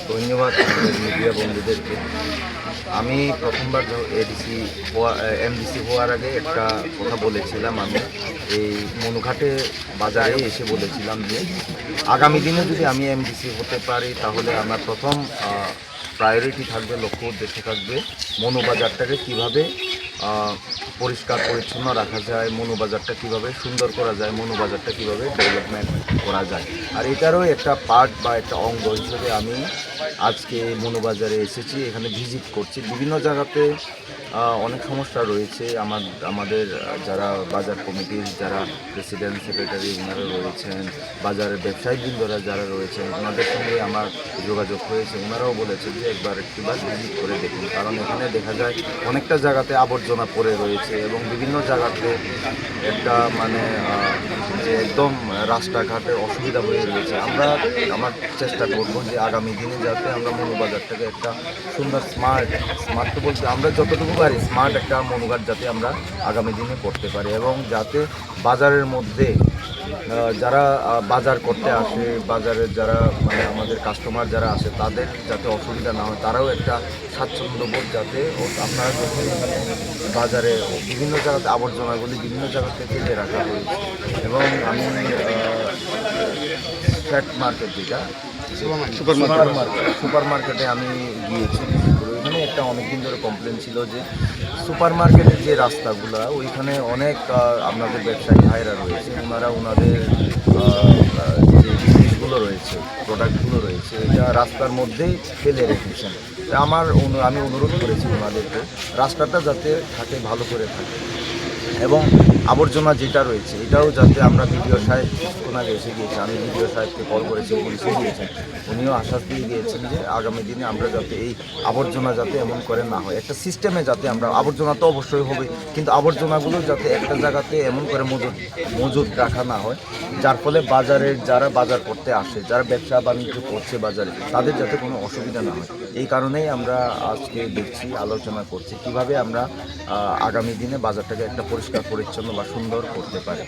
ধন্যবাদ মিডিয়া বন্ধুদেরকে। আমি প্রথমবার এমডিসি হওয়ার আগে একটা কথা বলেছিলাম, আমি এই মনুঘাটে বাজারে এসে বলেছিলাম যে আগামী দিনে যদি আমি এমডিসি হতে পারি তাহলে আমার প্রথম প্রায়োরিটি থাকবে, লক্ষ্য উদ্দেশ্য থাকবে মনুবাজারটাকে কীভাবে পরিষ্কার পরিচ্ছন্ন রাখা যায়, মনুবাজারটা কীভাবে সুন্দর করা যায়, মনুবাজারটা কীভাবে ডেভেলপমেন্ট করা যায়। আর এটারও একটা পার্ট বা একটা অঙ্গ হিসেবে আমি আজকে মনুবাজারে এসেছি, এখানে ভিজিট করছি। বিভিন্ন জায়গাতে অনেক সমস্যা রয়েছে। আমাদের যারা বাজার কমিটির যারা প্রেসিডেন্ট সেক্রেটারি ওনারা রয়েছেন, বাজারের ব্যবসায়ীবৃন্দরা যারা রয়েছেন, ওনাদের সঙ্গে আমার যোগাযোগ হয়েছে। ওনারাও বলেছেন যে একবার ভিজিট করে দেখুন, কারণ এখানে দেখা যায় অনেকটা জায়গাতে আবর্জনা পড়ে রয়েছে এবং বিভিন্ন জায়গাতে একটা যে একদম রাস্তাঘাটের অসুবিধা হয়ে রয়েছে। আমার চেষ্টা করব যে আগামী দিনে যাতে আমরা মনুবাজারটাকে একটা সুন্দর স্মার্ট তো বলতে আমরা যতটুকু পারি স্মার্ট একটা মনুঘাট যাতে আমরা আগামী দিনে করতে পারি, এবং যাতে বাজারের মধ্যে যারা বাজার করতে আসে, বাজারের যারা আমাদের কাস্টমার যারা আসে, তাদের যাতে অসুবিধা না হয়, তারাও একটা স্বাচ্ছন্দ্যবোধ যাতে আপনারা যখন বাজারে বিভিন্ন জায়গাতে আবর্জনাগুলি বিভিন্ন জায়গাতে ফেলে রাখা হয়েছে। এবং আমি ফ্যাট মার্কেট যেটা সুপার মার্কেটে আমি গিয়েছি। ওইখানে একটা অনেকদিন ধরে কমপ্লেন ছিল যে সুপার মার্কেটের যে রাস্তাগুলো, ওইখানে অনেক আপনাদের ব্যবসায়ী ভাইরা রয়েছে, ওনারা ওনাদের যে জিনিসগুলো রয়েছে, প্রোডাক্টগুলো রয়েছে, এটা রাস্তার মধ্যেই ফেলে রেখেছেন। আমি অনুরোধ করেছি ওনাদেরকে রাস্তাটা যাতে থাকে, ভালো করে থাকে, এবং আবর্জনা যেটা রয়েছে এটাও যাতে আমরা বিডিও সাহেব কিছুক্ষণ আগে এসে গিয়েছে, আমি বিডিও সাহেবকে কল করেছি, উনি এসে গিয়েছেন, উনিও আশ্বাস দিয়ে গিয়েছেন যে আগামী দিনে আমরা যাতে এই আবর্জনা যাতে এমন করে না হয়, একটা সিস্টেমে যাতে আমরা, আবর্জনা তো অবশ্যই হবে, কিন্তু আবর্জনাগুলো যাতে একটা জায়গাতে এমন করে মজুদ রাখা না হয়, যার ফলে বাজারের যারা বাজার করতে আসে, যারা ব্যবসা বাণিজ্য করছে বাজারে, তাদের যাতে কোনো অসুবিধা না হয়। এই কারণেই আমরা আজকে দেখছি, আলোচনা করছি কীভাবে আমরা আগামী দিনে বাজারটাকে একটা পরিষ্কার পরিচ্ছন্ন বা সুন্দর করতে পারে।